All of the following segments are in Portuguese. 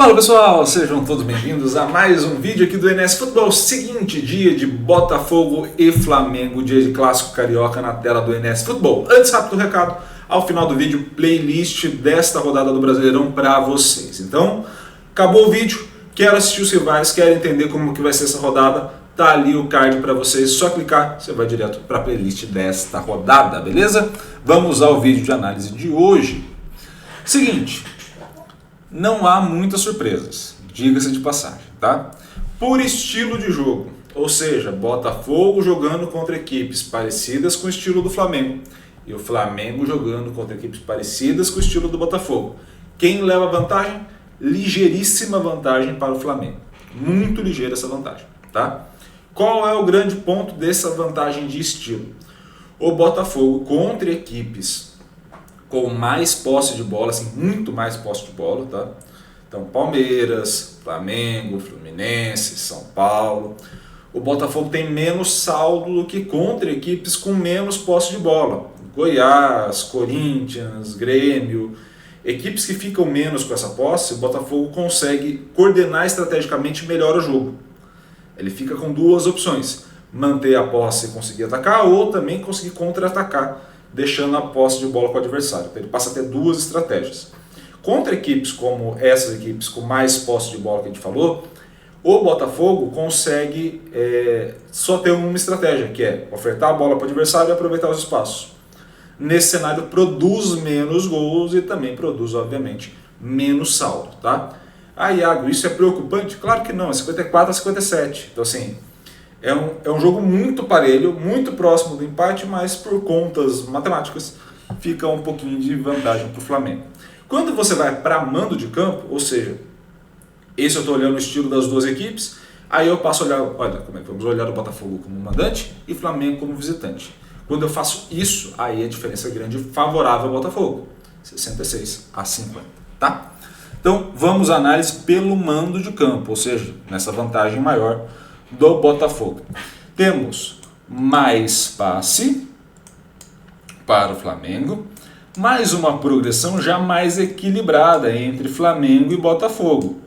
Fala pessoal, sejam todos bem-vindos a mais um vídeo aqui do NS Futebol. Seguinte dia de Botafogo e Flamengo, dia de clássico carioca na tela do NS Futebol. Antes, rápido recado, ao final do vídeo, playlist desta rodada do Brasileirão para vocês. Então, acabou o vídeo, quero assistir os rivais, quero entender como que vai ser essa rodada, tá ali o card para vocês, só clicar, você vai direto para a playlist desta rodada, beleza? Vamos ao vídeo de análise de hoje. Seguinte, não há muitas surpresas, diga-se de passagem, tá? Por estilo de jogo, ou seja, Botafogo jogando contra equipes parecidas com o estilo do Flamengo e o Flamengo jogando contra equipes parecidas com o estilo do Botafogo. Quem leva vantagem? Ligeiríssima vantagem para o Flamengo, muito ligeira essa vantagem, tá? Qual é o grande ponto dessa vantagem de estilo? O Botafogo contra equipes com mais posse de bola, assim, muito mais posse de bola, tá? Então, Palmeiras, Flamengo, Fluminense, São Paulo. O Botafogo tem menos saldo do que contra equipes com menos posse de bola. Goiás, Corinthians, Grêmio. Equipes que ficam menos com essa posse, o Botafogo consegue coordenar estrategicamente melhor o jogo. Ele fica com duas opções: manter a posse e conseguir atacar, ou também conseguir contra-atacar, deixando a posse de bola com o adversário. Então ele passa a ter duas estratégias. Contra equipes como essas equipes com mais posse de bola que a gente falou, o Botafogo consegue só ter uma estratégia, que é ofertar a bola para o adversário e aproveitar os espaços. Nesse cenário produz menos gols e também produz, obviamente, menos saldo, tá? Ah, Iago, isso é preocupante? Claro que não, é 54-57. Então assim, é um jogo muito parelho, muito próximo do empate, mas por contas matemáticas fica um pouquinho de vantagem para o Flamengo. Quando você vai para mando de campo, ou seja, esse eu estou olhando o estilo das duas equipes, aí eu passo a olhar, olha, como é que vamos olhar o Botafogo como mandante e Flamengo como visitante. Quando eu faço isso, aí a diferença é grande, favorável ao Botafogo, 66-50, tá? Então vamos à análise pelo mando de campo, ou seja, nessa vantagem maior do Botafogo. Temos mais passe para o Flamengo, mais uma progressão já mais equilibrada entre Flamengo e Botafogo.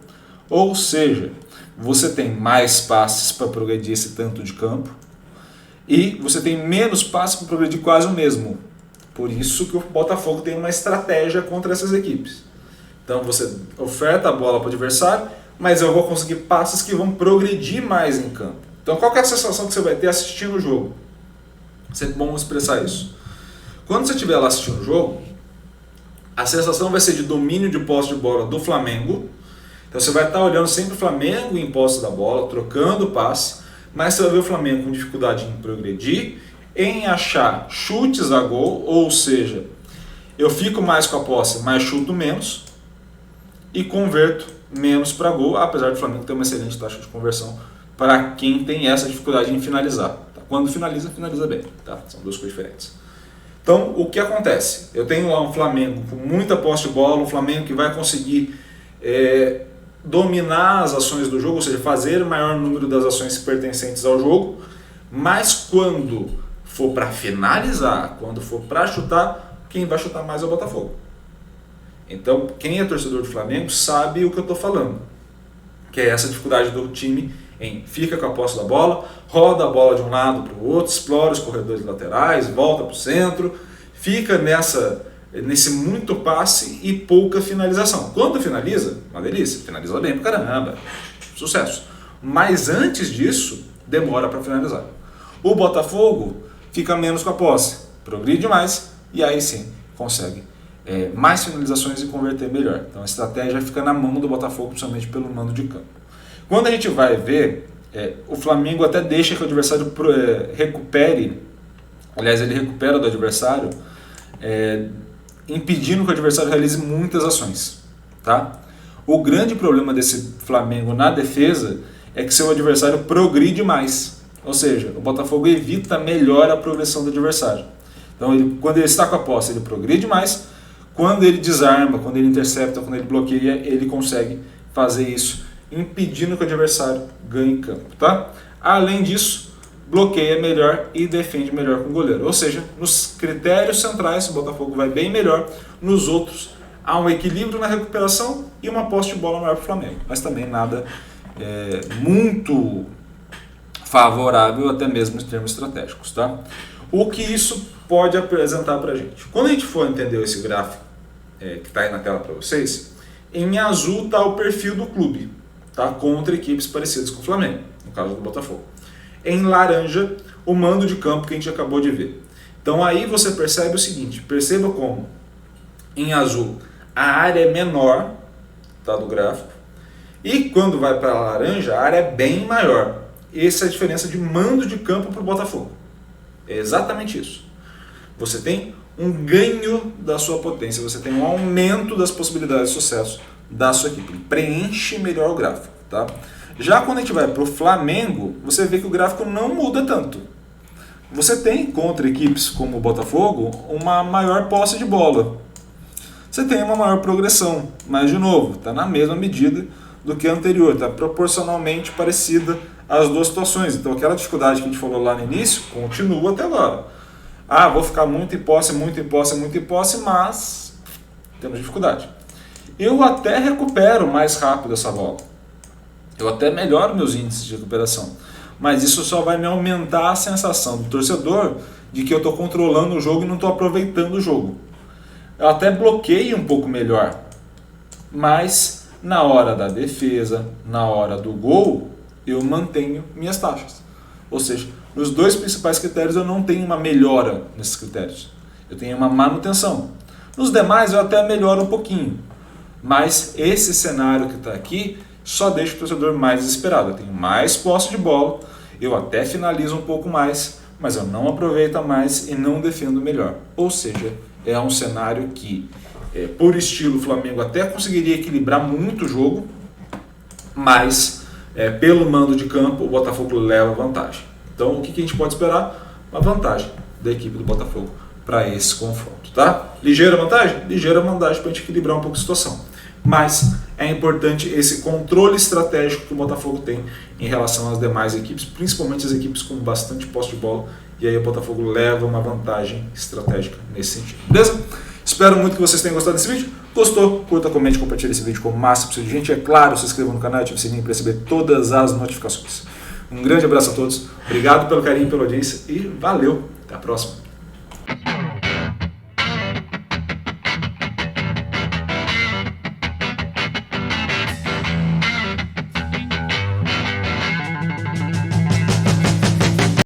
Ou seja, você tem mais passes para progredir esse tanto de campo e você tem menos passes para progredir quase o mesmo. Por isso que o Botafogo tem uma estratégia contra essas equipes. Então você oferta a bola para o adversário, mas eu vou conseguir passes que vão progredir mais em campo. Então qual que é a sensação que você vai ter assistindo o jogo? É sempre bom expressar isso. Quando você estiver lá assistindo o jogo, a sensação vai ser de domínio de posse de bola do Flamengo. Então você vai estar olhando sempre o Flamengo em posse da bola, trocando passe, mas você vai ver o Flamengo com dificuldade em progredir, em achar chutes a gol, ou seja, eu fico mais com a posse, mas chuto menos e converto menos para gol, apesar do Flamengo ter uma excelente taxa de conversão para quem tem essa dificuldade em finalizar. Tá? Quando finaliza, finaliza bem. Tá? São duas coisas diferentes. Então, o que acontece? Eu tenho lá um Flamengo com muita posse de bola, um Flamengo que vai conseguir dominar as ações do jogo, ou seja, fazer o maior número das ações pertencentes ao jogo, mas quando for para finalizar, quando for para chutar, quem vai chutar mais é o Botafogo. Então, quem é torcedor do Flamengo sabe o que eu estou falando, que é essa dificuldade do time em fica com a posse da bola, roda a bola de um lado para o outro, explora os corredores laterais, volta para o centro, fica nesse muito passe e pouca finalização. Quando finaliza, uma delícia, finaliza bem pra caramba, sucesso. Mas antes disso, demora para finalizar. O Botafogo fica menos com a posse, progride mais e aí sim consegue mais finalizações e converter melhor. Então a estratégia fica na mão do Botafogo, principalmente pelo mando de campo. Quando a gente vai ver, o Flamengo até deixa que o adversário recupere, aliás, ele recupera do adversário, impedindo que o adversário realize muitas ações. Tá? O grande problema desse Flamengo na defesa é que seu adversário progride mais, ou seja, o Botafogo evita melhor a progressão do adversário. Então, quando ele está com a posse, ele progride mais. Quando ele desarma, quando ele intercepta, quando ele bloqueia, ele consegue fazer isso, impedindo que o adversário ganhe campo. Tá? Além disso, bloqueia melhor e defende melhor com o goleiro. Ou seja, nos critérios centrais, o Botafogo vai bem melhor, nos outros há um equilíbrio na recuperação e uma posse de bola maior para o Flamengo, mas também nada muito favorável, até mesmo em termos estratégicos. Tá? O que isso pode apresentar para a gente? Quando a gente for entender esse gráfico que está aí na tela para vocês, em azul está o perfil do clube, tá? Contra equipes parecidas com o Flamengo, no caso do Botafogo. Em laranja, o mando de campo que a gente acabou de ver. Então aí você percebe o seguinte, perceba como em azul a área é menor, tá, do gráfico, e quando vai para a laranja a área é bem maior. Essa é a diferença de mando de campo para o Botafogo. É exatamente isso. Você tem um ganho da sua potência, você tem um aumento das possibilidades de sucesso da sua equipe. Ele preenche melhor o gráfico. Tá? Já quando a gente vai para o Flamengo, você vê que o gráfico não muda tanto. Você tem contra equipes como o Botafogo uma maior posse de bola. Você tem uma maior progressão, mas de novo, está na mesma medida do que a anterior, está proporcionalmente parecida às duas situações. Então aquela dificuldade que a gente falou lá no início, continua até agora. Vou ficar muito em posse, mas temos dificuldade. Eu até recupero mais rápido essa bola. Eu até melhoro meus índices de recuperação. Mas isso só vai me aumentar a sensação do torcedor de que eu estou controlando o jogo e não estou aproveitando o jogo. Eu até bloqueio um pouco melhor. Mas na hora da defesa, na hora do gol, eu mantenho minhas taxas. Ou seja, nos dois principais critérios eu não tenho uma melhora nesses critérios. Eu tenho uma manutenção. Nos demais eu até melhoro um pouquinho. Mas esse cenário que está aqui só deixa o torcedor mais desesperado. Eu tenho mais posse de bola, eu até finalizo um pouco mais, mas eu não aproveito mais e não defendo melhor. Ou seja, é um cenário que, por estilo, o Flamengo até conseguiria equilibrar muito o jogo, mas pelo mando de campo o Botafogo leva vantagem. Então o que a gente pode esperar? Uma vantagem da equipe do Botafogo para esse confronto. Tá? Ligeira vantagem? Ligeira vantagem para a gente equilibrar um pouco a situação. Mas é importante esse controle estratégico que o Botafogo tem em relação às demais equipes, principalmente as equipes com bastante posse de bola, e aí o Botafogo leva uma vantagem estratégica nesse sentido. Beleza? Espero muito que vocês tenham gostado desse vídeo. Gostou? Curta, comente, compartilhe esse vídeo com o máximo possível de gente. É claro, se inscreva no canal e ative o sininho para receber todas as notificações. Um grande abraço a todos, obrigado pelo carinho e pela audiência e valeu! Até a próxima!